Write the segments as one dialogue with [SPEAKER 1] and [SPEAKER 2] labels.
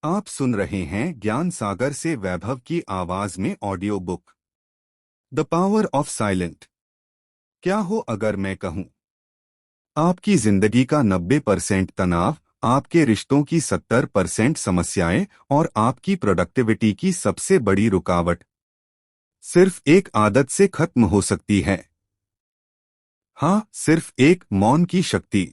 [SPEAKER 1] आप सुन रहे हैं ज्ञान सागर से वैभव की आवाज में audio book the power of silent. क्या हो अगर मैं कहूं, आपकी जिंदगी का 90% तनाव, आपके रिश्तों की 70% समस्याएं और आपकी प्रोडक्टिविटी की सबसे बड़ी रुकावट सिर्फ एक आदत से खत्म हो सकती है। हाँ, सिर्फ एक मौन की शक्ति।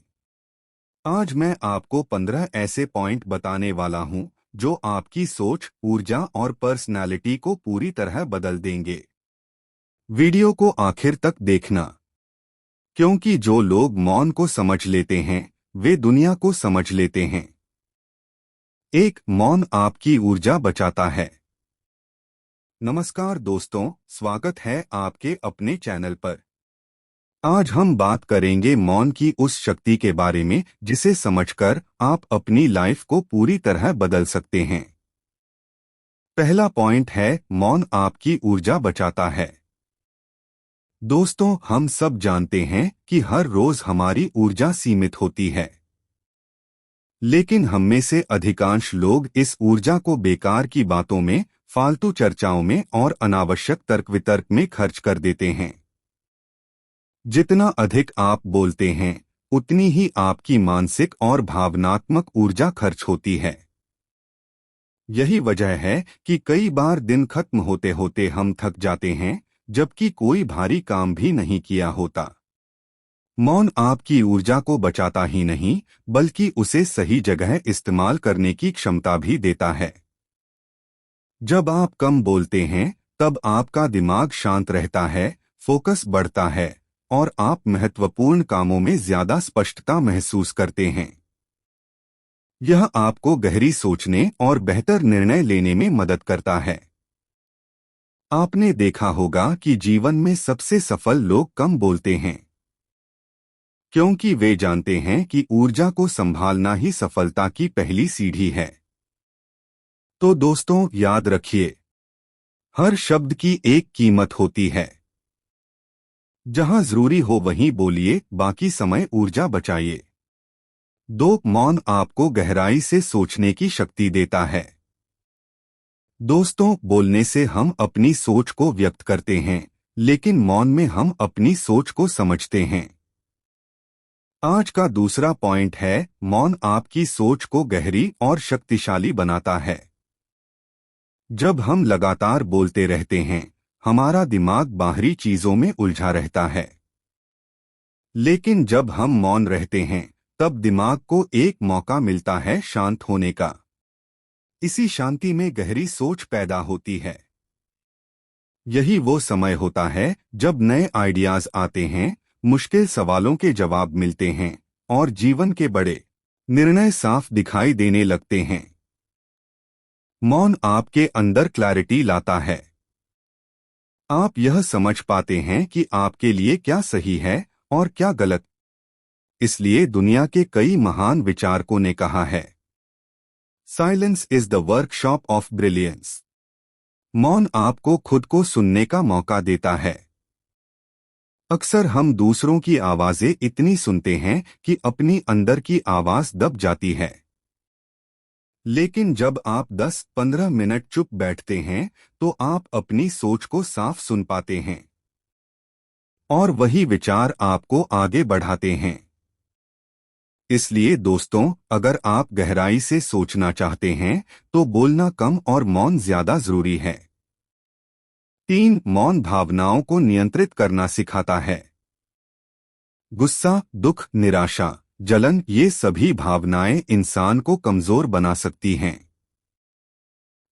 [SPEAKER 1] आज मैं आपको 15 ऐसे पॉइंट बताने वाला हूं जो आपकी सोच, ऊर्जा और पर्सनालिटी को पूरी तरह बदल देंगे। वीडियो को आखिर तक देखना, क्योंकि जो लोग मौन को समझ लेते हैं वे दुनिया को समझ लेते हैं। एक, मौन आपकी ऊर्जा बचाता है। नमस्कार दोस्तों, स्वागत है आपके अपने चैनल पर। आज हम बात करेंगे मौन की उस शक्ति के बारे में जिसे समझकर आप अपनी लाइफ को पूरी तरह बदल सकते हैं। पहला पॉइंट है, मौन आपकी ऊर्जा बचाता है। दोस्तों, हम सब जानते हैं कि हर रोज हमारी ऊर्जा सीमित होती है, लेकिन हम में से अधिकांश लोग इस ऊर्जा को बेकार की बातों में, फालतू चर्चाओं में और अनावश्यक तर्क वितर्क में खर्च कर देते हैं। जितना अधिक आप बोलते हैं उतनी ही आपकी मानसिक और भावनात्मक ऊर्जा खर्च होती है। यही वजह है कि कई बार दिन खत्म होते होते हम थक जाते हैं, जबकि कोई भारी काम भी नहीं किया होता। मौन आपकी ऊर्जा को बचाता ही नहीं, बल्कि उसे सही जगह इस्तेमाल करने की क्षमता भी देता है। जब आप कम बोलते हैं तब आपका दिमाग शांत रहता है, फोकस बढ़ता है और आप महत्वपूर्ण कामों में ज्यादा स्पष्टता महसूस करते हैं। यह आपको गहरी सोचने और बेहतर निर्णय लेने में मदद करता है। आपने देखा होगा कि जीवन में सबसे सफल लोग कम बोलते हैं, क्योंकि वे जानते हैं कि ऊर्जा को संभालना ही सफलता की पहली सीढ़ी है। तो दोस्तों, याद रखिए, हर शब्द की एक कीमत होती है। जहां जरूरी हो वहीं बोलिए, बाकी समय ऊर्जा बचाइए। दो, मौन आपको गहराई से सोचने की शक्ति देता है। दोस्तों, बोलने से हम अपनी सोच को व्यक्त करते हैं, लेकिन मौन में हम अपनी सोच को समझते हैं। आज का दूसरा पॉइंट है, मौन आपकी सोच को गहरी और शक्तिशाली बनाता है। जब हम लगातार बोलते रहते हैं, हमारा दिमाग बाहरी चीजों में उलझा रहता है, लेकिन जब हम मौन रहते हैं तब दिमाग को एक मौका मिलता है शांत होने का। इसी शांति में गहरी सोच पैदा होती है। यही वो समय होता है जब नए आइडियाज आते हैं, मुश्किल सवालों के जवाब मिलते हैं और जीवन के बड़े निर्णय साफ दिखाई देने लगते हैं। मौन आपके अंदर क्लैरिटी लाता है। आप यह समझ पाते हैं कि आपके लिए क्या सही है और क्या गलत। इसलिए दुनिया के कई महान विचारकों ने कहा है, silence is the workshop of brilliance. मौन आपको खुद को सुनने का मौका देता है। अक्सर हम दूसरों की आवाजें इतनी सुनते हैं कि अपनी अंदर की आवाज दब जाती है। लेकिन जब आप 10-15 मिनट चुप बैठते हैं तो आप अपनी सोच को साफ सुन पाते हैं, और वही विचार आपको आगे बढ़ाते हैं। इसलिए दोस्तों, अगर आप गहराई से सोचना चाहते हैं तो बोलना कम और मौन ज्यादा जरूरी है। 3, मौन भावनाओं को नियंत्रित करना सिखाता है। गुस्सा, दुख, निराशा, जलन, ये सभी भावनाएं इंसान को कमजोर बना सकती हैं।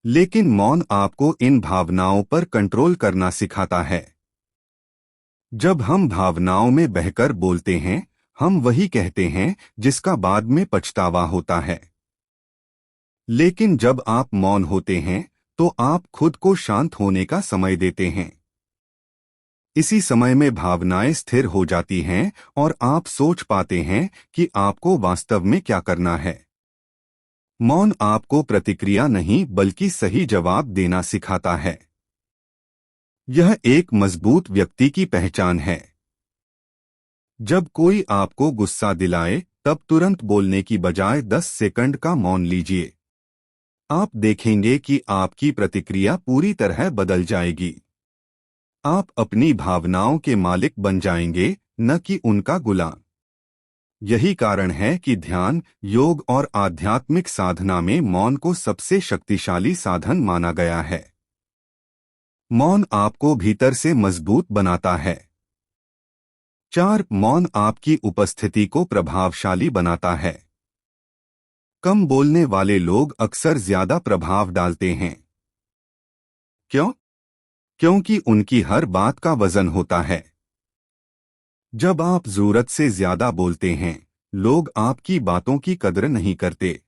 [SPEAKER 1] लेकिन मौन आपको इन भावनाओं पर कंट्रोल करना सिखाता है। जब हम भावनाओं में बहकर बोलते हैं, हम वही कहते हैं जिसका बाद में पछतावा होता है। लेकिन जब आप मौन होते हैं तो आप खुद को शांत होने का समय देते हैं। इसी समय में भावनाएं स्थिर हो जाती हैं और आप सोच पाते हैं कि आपको वास्तव में क्या करना है। मौन आपको प्रतिक्रिया नहीं बल्कि सही जवाब देना सिखाता है। यह एक मजबूत व्यक्ति की पहचान है। जब कोई आपको गुस्सा दिलाए तब तुरंत बोलने की बजाय 10 सेकंड का मौन लीजिए। आप देखेंगे कि आपकी प्रतिक्रिया पूरी तरह बदल जाएगी। आप अपनी भावनाओं के मालिक बन जाएंगे, न कि उनका गुलाम। यही कारण है कि ध्यान, योग और आध्यात्मिक साधना में मौन को सबसे शक्तिशाली साधन माना गया है। मौन आपको भीतर से मजबूत बनाता है। 4. मौन आपकी उपस्थिति को प्रभावशाली बनाता है। कम बोलने वाले लोग अक्सर ज्यादा प्रभाव डालते हैं। क्यों? क्योंकि उनकी हर बात का वजन होता है। जब आप जरूरत से ज्यादा बोलते हैं, लोग आपकी बातों की कदर नहीं करते।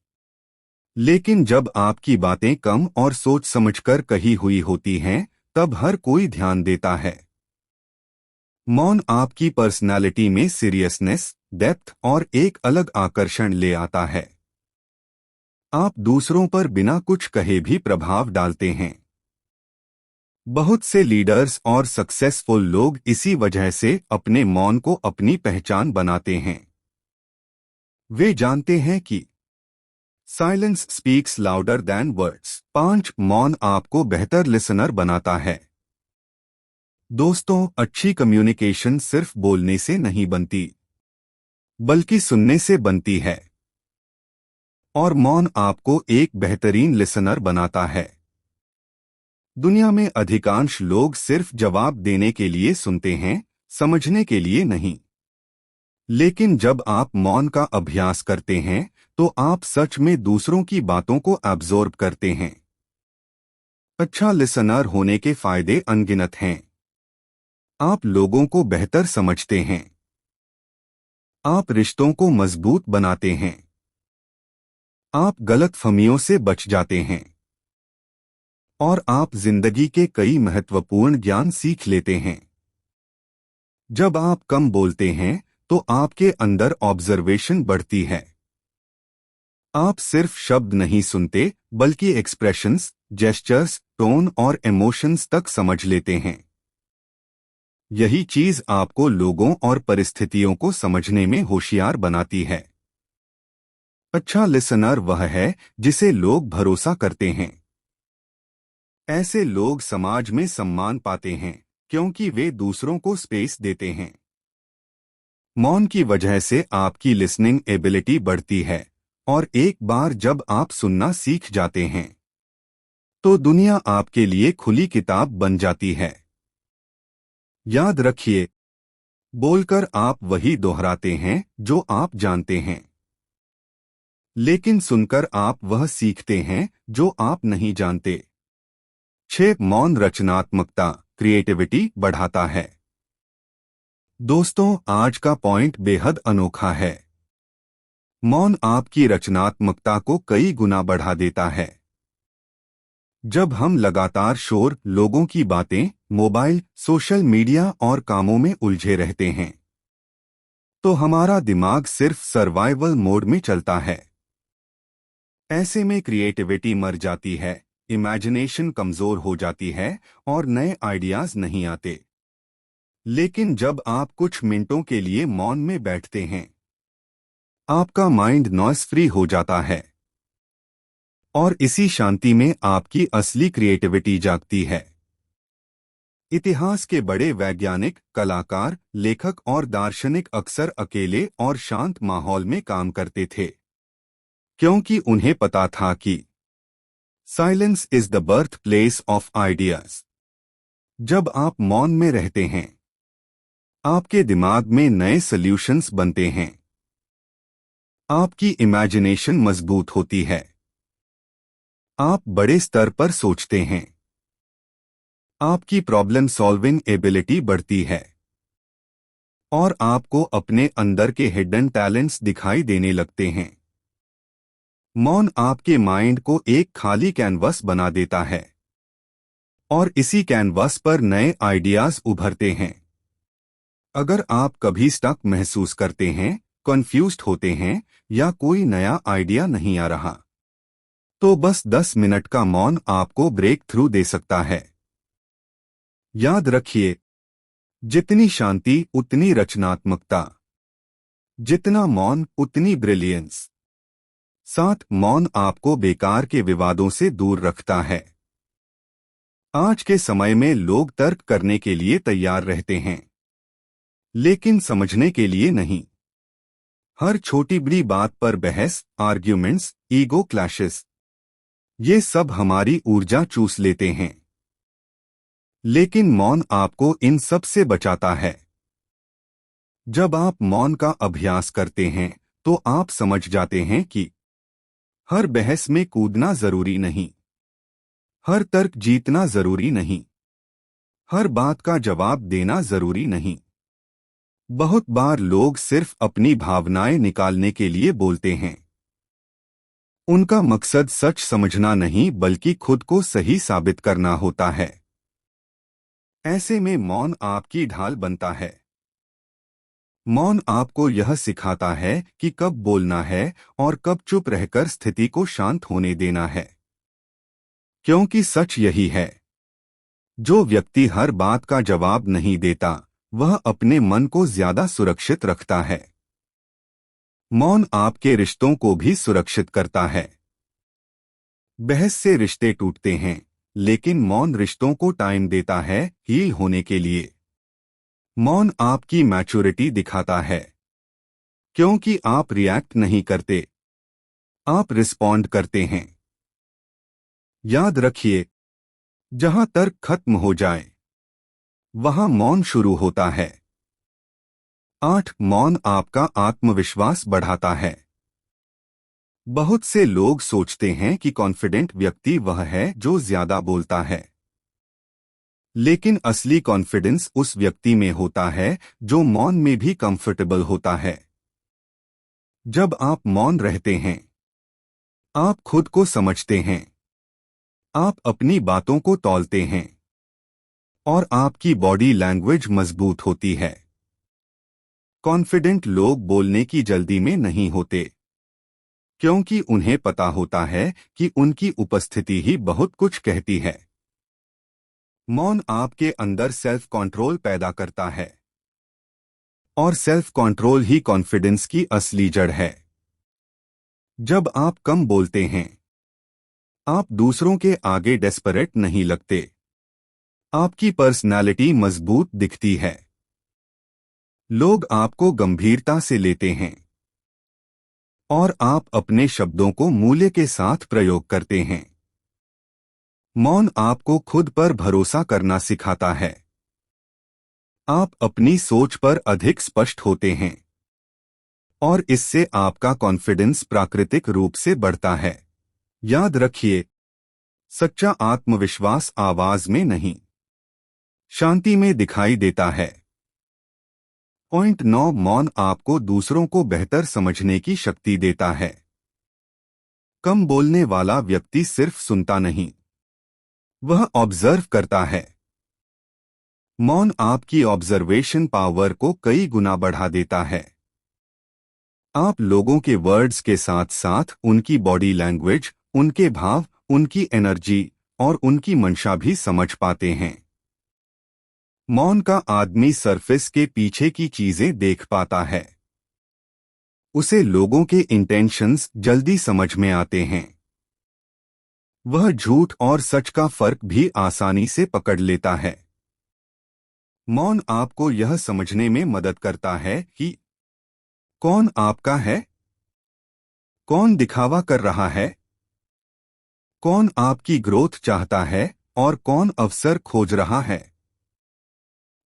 [SPEAKER 1] लेकिन जब आपकी बातें कम और सोच समझकर कही हुई होती हैं, तब हर कोई ध्यान देता है। मौन आपकी पर्सनालिटी में सीरियसनेस, डेप्थ और एक अलग आकर्षण ले आता है। आप दूसरों पर बिना कुछ कहे भी प्रभाव डालते हैं। बहुत से लीडर्स और सक्सेसफुल लोग इसी वजह से अपने मौन को अपनी पहचान बनाते हैं। वे जानते हैं कि silence speaks louder than words. 5. मौन आपको बेहतर लिसनर बनाता है। दोस्तों, अच्छी कम्युनिकेशन सिर्फ बोलने से नहीं बनती, बल्कि सुनने से बनती है। और मौन आपको एक बेहतरीन लिसनर बनाता है। दुनिया में अधिकांश लोग सिर्फ जवाब देने के लिए सुनते हैं, समझने के लिए नहीं। लेकिन जब आप मौन का अभ्यास करते हैं, तो आप सच में दूसरों की बातों को एब्जॉर्ब करते हैं। अच्छा लिसनर होने के फायदे अनगिनत हैं। आप लोगों को बेहतर समझते हैं। आप रिश्तों को मजबूत बनाते हैं। आप गलतफहमियों से बच जाते हैं। और आप जिंदगी के कई महत्वपूर्ण ज्ञान सीख लेते हैं। जब आप कम बोलते हैं, तो आपके अंदर ऑब्जर्वेशन बढ़ती है। आप सिर्फ शब्द नहीं सुनते, बल्कि एक्सप्रेशंस, जेस्चर्स, टोन और इमोशंस तक समझ लेते हैं। यही चीज आपको लोगों और परिस्थितियों को समझने में होशियार बनाती है। अच्छा लिसनर वह है जिसे लोग भरोसा करते हैं। ऐसे लोग समाज में सम्मान पाते हैं, क्योंकि वे दूसरों को स्पेस देते हैं। मौन की वजह से आपकी लिसनिंग एबिलिटी बढ़ती है, और एक बार जब आप सुनना सीख जाते हैं, तो दुनिया आपके लिए खुली किताब बन जाती है। याद रखिए, बोलकर आप वही दोहराते हैं जो आप जानते हैं, लेकिन सुनकर आप वह सीखते हैं जो आप नहीं जानते। 6. मौन रचनात्मकता, क्रिएटिविटी बढ़ाता है। दोस्तों, आज का पॉइंट बेहद अनोखा है। मौन आपकी रचनात्मकता को कई गुना बढ़ा देता है। जब हम लगातार शोर, लोगों की बातें, मोबाइल, सोशल मीडिया और कामों में उलझे रहते हैं, तो हमारा दिमाग सिर्फ सर्वाइवल मोड में चलता है। ऐसे में क्रिएटिविटी मर जाती है, इमेजिनेशन कमजोर हो जाती है और नए आइडियाज नहीं आते। लेकिन जब आप कुछ मिनटों के लिए मौन में बैठते हैं, आपका माइंड नॉइस फ्री हो जाता है, और इसी शांति में आपकी असली क्रिएटिविटी जागती है। इतिहास के बड़े वैज्ञानिक, कलाकार, लेखक और दार्शनिक अक्सर अकेले और शांत माहौल में काम करते थे, क्योंकि उन्हें पता था कि silence is the birth place of ideas. जब आप मौन में रहते हैं, आपके दिमाग में नए सॉल्यूशंस बनते हैं। आपकी इमेजिनेशन मजबूत होती है। आप बड़े स्तर पर सोचते हैं। आपकी प्रॉब्लम सॉल्विंग एबिलिटी बढ़ती है, और आपको अपने अंदर के हिडन टैलेंट्स दिखाई देने लगते हैं। मौन आपके माइंड को एक खाली कैनवस बना देता है, और इसी कैनवस पर नए आइडियाज उभरते हैं। अगर आप कभी स्टक महसूस करते हैं, कंफ्यूज्ड होते हैं, या कोई नया आइडिया नहीं आ रहा, तो बस 10 मिनट का मौन आपको ब्रेक थ्रू दे सकता है। याद रखिए, जितनी शांति उतनी रचनात्मकता, जितना मौन उतनी ब्रिलियंस। सात, मौन आपको बेकार के विवादों से दूर रखता है। आज के समय में लोग तर्क करने के लिए तैयार रहते हैं, लेकिन समझने के लिए नहीं। हर छोटी बड़ी बात पर बहस, आर्ग्यूमेंट्स, ईगो क्लैशेस, ये सब हमारी ऊर्जा चूस लेते हैं। लेकिन मौन आपको इन सब से बचाता है। जब आप मौन का अभ्यास करते हैं तो आप समझ जाते हैं कि हर बहस में कूदना जरूरी नहीं, हर तर्क जीतना जरूरी नहीं, हर बात का जवाब देना जरूरी नहीं। बहुत बार लोग सिर्फ अपनी भावनाएं निकालने के लिए बोलते हैं। उनका मकसद सच समझना नहीं बल्कि खुद को सही साबित करना होता है। ऐसे में मौन आपकी ढाल बनता है। मौन आपको यह सिखाता है कि कब बोलना है और कब चुप रहकर स्थिति को शांत होने देना है। क्योंकि सच यही है, जो व्यक्ति हर बात का जवाब नहीं देता वह अपने मन को ज्यादा सुरक्षित रखता है। मौन आपके रिश्तों को भी सुरक्षित करता है। बहस से रिश्ते टूटते हैं, लेकिन मौन रिश्तों को टाइम देता है हील होने के लिए। मौन आपकी मैच्योरिटी दिखाता है, क्योंकि आप रिएक्ट नहीं करते, आप रिस्पॉन्ड करते हैं। याद रखिए, जहां तर्क खत्म हो जाए वहां मौन शुरू होता है। 8, मौन आपका आत्मविश्वास बढ़ाता है। बहुत से लोग सोचते हैं कि कॉन्फिडेंट व्यक्ति वह है जो ज्यादा बोलता है, लेकिन असली कॉन्फिडेंस उस व्यक्ति में होता है जो मौन में भी कंफर्टेबल होता है। जब आप मौन रहते हैं, आप खुद को समझते हैं, आप अपनी बातों को तौलते हैं और आपकी बॉडी लैंग्वेज मजबूत होती है। कॉन्फिडेंट लोग बोलने की जल्दी में नहीं होते, क्योंकि उन्हें पता होता है कि उनकी उपस्थिति ही बहुत कुछ कहती है। मौन आपके अंदर सेल्फ कंट्रोल पैदा करता है, और सेल्फ कंट्रोल ही कॉन्फिडेंस की असली जड़ है। जब आप कम बोलते हैं, आप दूसरों के आगे डेस्परेट नहीं लगते, आपकी पर्सनालिटी मजबूत दिखती है। लोग आपको गंभीरता से लेते हैं और आप अपने शब्दों को मूल्य के साथ प्रयोग करते हैं। मौन आपको खुद पर भरोसा करना सिखाता है। आप अपनी सोच पर अधिक स्पष्ट होते हैं और इससे आपका कॉन्फिडेंस प्राकृतिक रूप से बढ़ता है। याद रखिए, सच्चा आत्मविश्वास आवाज में नहीं, शांति में दिखाई देता है। पॉइंट 9, मौन आपको दूसरों को बेहतर समझने की शक्ति देता है। कम बोलने वाला व्यक्ति सिर्फ सुनता नहीं, वह ऑब्जर्व करता है। मौन आपकी ऑब्जर्वेशन पावर को कई गुना बढ़ा देता है। आप लोगों के वर्ड्स के साथ साथ उनकी बॉडी लैंग्वेज, उनके भाव, उनकी एनर्जी और उनकी मंशा भी समझ पाते हैं। मौन का आदमी सरफेस के पीछे की चीजें देख पाता है। उसे लोगों के इंटेंशंस जल्दी समझ में आते हैं। वह झूठ और सच का फर्क भी आसानी से पकड़ लेता है। मौन आपको यह समझने में मदद करता है कि कौन आपका है, कौन दिखावा कर रहा है, कौन आपकी ग्रोथ चाहता है और कौन अवसर खोज रहा है।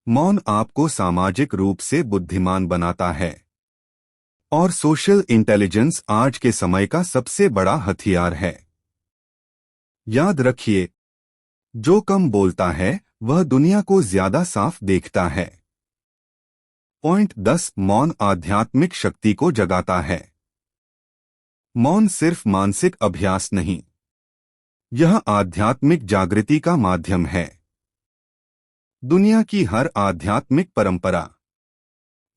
[SPEAKER 1] मौन आपको सामाजिक रूप से बुद्धिमान बनाता है, और सोशल इंटेलिजेंस आज के समय का सबसे बड़ा हथियार है। याद रखिए, जो कम बोलता है वह दुनिया को ज्यादा साफ देखता है। पॉइंट 10, मौन आध्यात्मिक शक्ति को जगाता है। मौन सिर्फ मानसिक अभ्यास नहीं, यह आध्यात्मिक जागृति का माध्यम है। दुनिया की हर आध्यात्मिक परंपरा,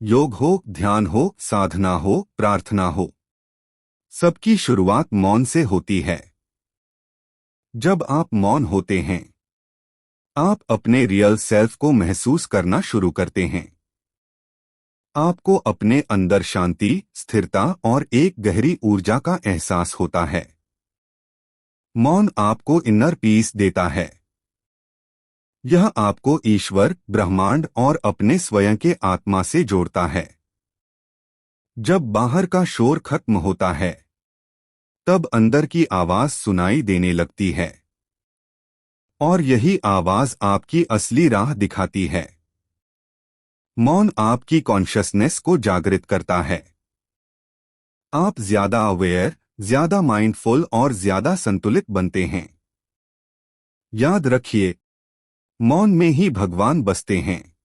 [SPEAKER 1] योग हो, ध्यान हो, साधना हो, प्रार्थना हो, सबकी शुरुआत मौन से होती है। जब आप मौन होते हैं, आप अपने रियल सेल्फ को महसूस करना शुरू करते हैं। आपको अपने अंदर शांति, स्थिरता और एक गहरी ऊर्जा का एहसास होता है। मौन आपको इनर पीस देता है। यह आपको ईश्वर, ब्रह्मांड और अपने स्वयं के आत्मा से जोड़ता है। जब बाहर का शोर खत्म होता है, तब अंदर की आवाज सुनाई देने लगती है। और यही आवाज आपकी असली राह दिखाती है। मौन आपकी कॉन्शसनेस को जागृत करता है। आप ज्यादा अवेयर, ज्यादा माइंडफुल और ज्यादा संतुलित बनते हैं। याद रखिए, मौन में ही भगवान बसते हैं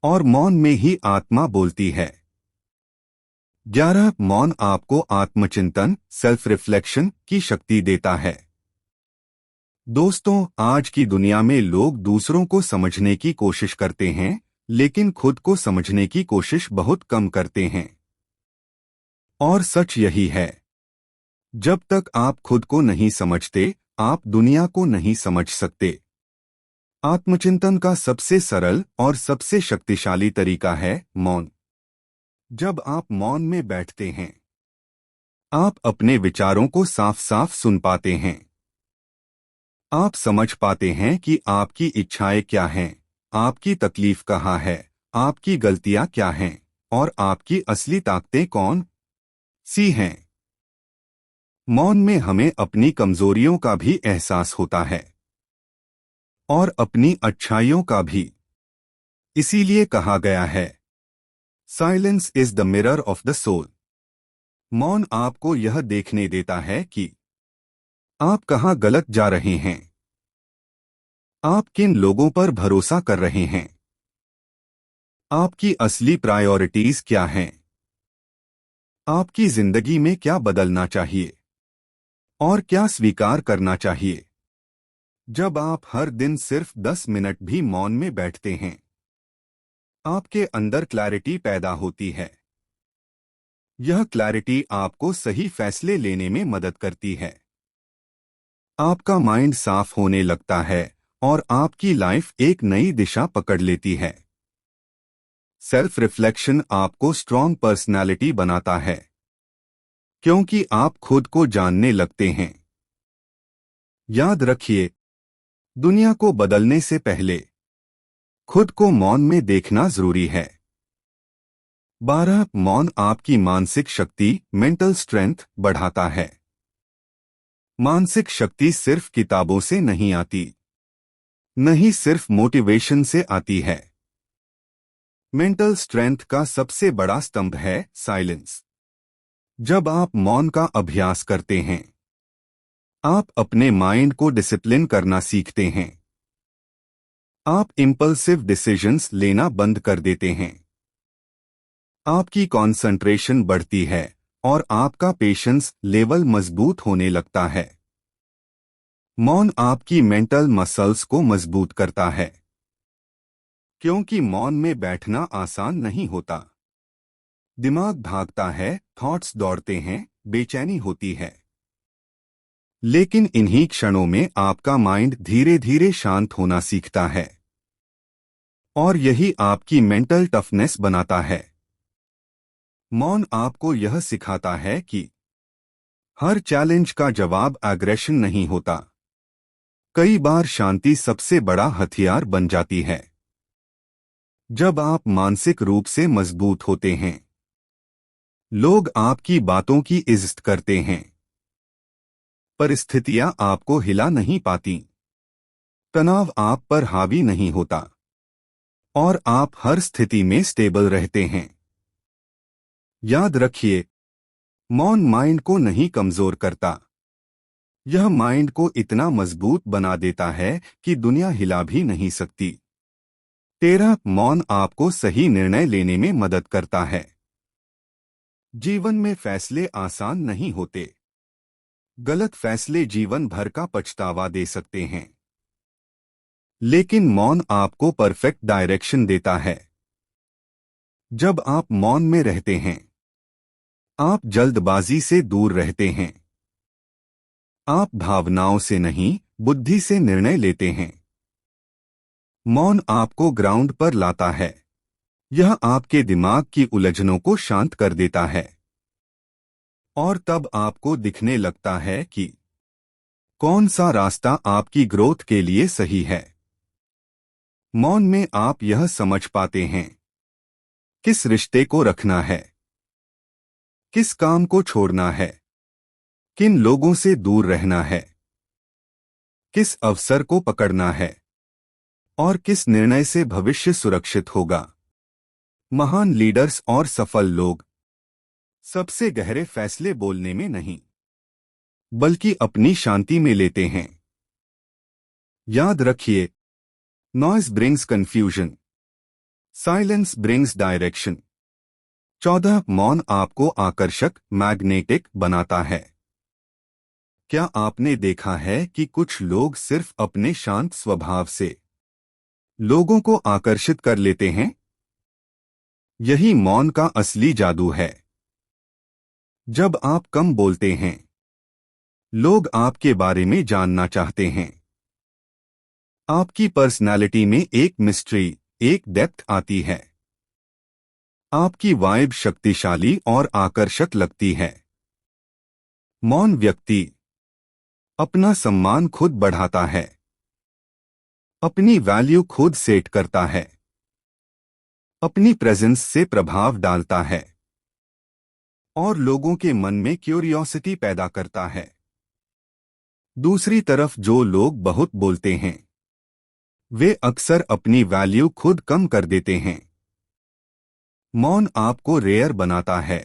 [SPEAKER 1] और मौन में ही आत्मा बोलती है। 11 मौन आपको आत्मचिंतन, सेल्फ रिफ्लेक्शन की शक्ति देता है। दोस्तों, आज की दुनिया में लोग दूसरों को समझने की कोशिश करते हैं, लेकिन खुद को समझने की कोशिश बहुत कम करते हैं। और सच यही है, जब तक आप खुद को नहीं समझते, आप दुनिया को नहीं समझ सकते। आत्मचिंतन का सबसे सरल और सबसे शक्तिशाली तरीका है मौन। जब आप मौन में बैठते हैं, आप अपने विचारों को साफ साफ सुन पाते हैं। आप समझ पाते हैं कि आपकी इच्छाएं क्या हैं, आपकी तकलीफ कहाँ है, आपकी गलतियां क्या हैं और आपकी असली ताकतें कौन सी हैं। मौन में हमें अपनी कमजोरियों का भी एहसास होता है और अपनी अच्छाइयों का भी। इसीलिए कहा गया है, silence is the mirror of the soul. मौन आपको यह देखने देता है कि आप कहाँ गलत जा रहे हैं, आप किन लोगों पर भरोसा कर रहे हैं, आपकी असली प्रायोरिटीज क्या हैं, आपकी जिंदगी में क्या बदलना चाहिए और क्या स्वीकार करना चाहिए। जब आप हर दिन सिर्फ 10 मिनट भी मौन में बैठते हैं, आपके अंदर क्लैरिटी पैदा होती है। यह क्लैरिटी आपको सही फैसले लेने में मदद करती है। आपका माइंड साफ होने लगता है और आपकी लाइफ एक नई दिशा पकड़ लेती है। सेल्फ रिफ्लेक्शन आपको स्ट्रॉन्ग पर्सनालिटी बनाता है, क्योंकि आप खुद को जानने लगते हैं। याद रखिए, दुनिया को बदलने से पहले खुद को मौन में देखना जरूरी है। 12 मौन आपकी मानसिक शक्ति, मेंटल स्ट्रेंथ बढ़ाता है। मानसिक शक्ति सिर्फ किताबों से नहीं आती, नहीं सिर्फ मोटिवेशन से आती है। मेंटल स्ट्रेंथ का सबसे बड़ा स्तंभ है साइलेंस। जब आप मौन का अभ्यास करते हैं, आप अपने माइंड को डिसिप्लिन करना सीखते हैं। आप इंपल्सिव डिसीजंस लेना बंद कर देते हैं। आपकी कंसंट्रेशन बढ़ती है और आपका पेशेंस लेवल मजबूत होने लगता है। मौन आपकी मेंटल मसल्स को मजबूत करता है, क्योंकि मौन में बैठना आसान नहीं होता। दिमाग भागता है, थॉट्स दौड़ते हैं, बेचैनी होती है। लेकिन इन्हीं क्षणों में आपका माइंड धीरे धीरे शांत होना सीखता है और यही आपकी मेंटल टफनेस बनाता है। मौन आपको यह सिखाता है कि हर चैलेंज का जवाब एग्रेशन नहीं होता। कई बार शांति सबसे बड़ा हथियार बन जाती है। जब आप मानसिक रूप से मजबूत होते हैं, लोग आपकी बातों की इज्जत करते हैं। परिस्थितियां आपको हिला नहीं पाती, तनाव आप पर हावी नहीं होता और आप हर स्थिति में स्टेबल रहते हैं। याद रखिए, मौन माइंड को नहीं कमजोर करता, यह माइंड को इतना मजबूत बना देता है कि दुनिया हिला भी नहीं सकती। 13 मौन आपको सही निर्णय लेने में मदद करता है। जीवन में फैसले आसान नहीं होते। गलत फैसले जीवन भर का पछतावा दे सकते हैं, लेकिन मौन आपको परफेक्ट डायरेक्शन देता है। जब आप मौन में रहते हैं, आप जल्दबाजी से दूर रहते हैं। आप भावनाओं से नहीं, बुद्धि से निर्णय लेते हैं। मौन आपको ग्राउंड पर लाता है। यह आपके दिमाग की उलझनों को शांत कर देता है और तब आपको दिखने लगता है कि कौन सा रास्ता आपकी ग्रोथ के लिए सही है। मौन में आप यह समझ पाते हैं किस रिश्ते को रखना है, किस काम को छोड़ना है, किन लोगों से दूर रहना है, किस अवसर को पकड़ना है और किस निर्णय से भविष्य सुरक्षित होगा। महान लीडर्स और सफल लोग सबसे गहरे फैसले बोलने में नहीं बल्कि अपनी शांति में लेते हैं। याद रखिए, noise brings confusion, silence brings direction. 14 मौन आपको आकर्षक मैग्नेटिक बनाता है। क्या आपने देखा है कि कुछ लोग सिर्फ अपने शांत स्वभाव से लोगों को आकर्षित कर लेते हैं? यही मौन का असली जादू है। जब आप कम बोलते हैं, लोग आपके बारे में जानना चाहते हैं। आपकी पर्सनालिटी में एक मिस्ट्री, एक डेप्थ आती है। आपकी वाइब शक्तिशाली और आकर्षक लगती है। मौन व्यक्ति अपना सम्मान खुद बढ़ाता है, अपनी वैल्यू खुद सेट करता है, अपनी प्रेजेंस से प्रभाव डालता है और लोगों के मन में क्यूरियोसिटी पैदा करता है। दूसरी तरफ जो लोग बहुत बोलते हैं, वे अक्सर अपनी वैल्यू खुद कम कर देते हैं। मौन आपको रेयर बनाता है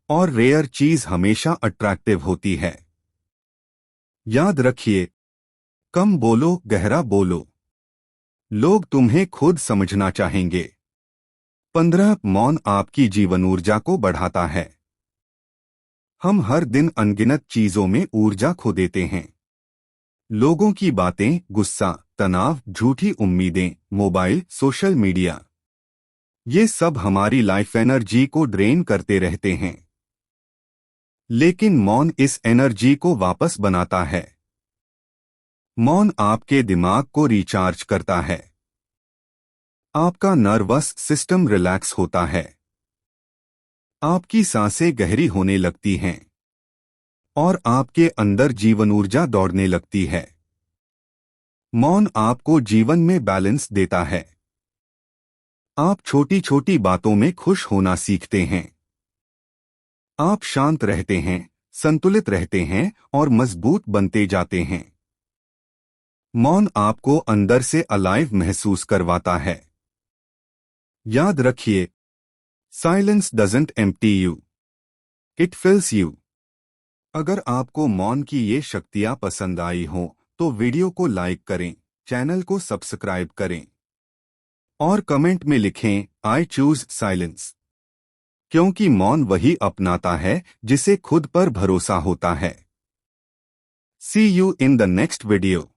[SPEAKER 1] और रेयर चीज हमेशा अट्रैक्टिव होती है। याद रखिए, कम बोलो, गहरा बोलो। लोग तुम्हें खुद समझना चाहेंगे। 15 मौन आपकी जीवन ऊर्जा को बढ़ाता है। हम हर दिन अनगिनत चीजों में ऊर्जा खो देते हैं। लोगों की बातें, गुस्सा, तनाव, झूठी उम्मीदें, मोबाइल, सोशल मीडिया, ये सब हमारी लाइफ एनर्जी को ड्रेन करते रहते हैं। लेकिन मौन इस एनर्जी को वापस बनाता है। मौन आपके दिमाग को रिचार्ज करता है। आपका नर्वस सिस्टम रिलैक्स होता है। आपकी सांसें गहरी होने लगती हैं और आपके अंदर जीवन ऊर्जा दौड़ने लगती है। मौन आपको जीवन में बैलेंस देता है। आप छोटी छोटी बातों में खुश होना सीखते हैं। आप शांत रहते हैं, संतुलित रहते हैं और मजबूत बनते जाते हैं। मौन आपको अंदर से अलाइव महसूस करवाता है। याद रखिए, silence doesn't empty you, it fills you. अगर आपको मौन की ये शक्तियाँ पसंद आई हों तो वीडियो को लाइक करें, चैनल को सब्सक्राइब करें और कमेंट में लिखें आई चूज साइलेंस, क्योंकि मौन वही अपनाता है जिसे खुद पर भरोसा होता है। See you in the next video.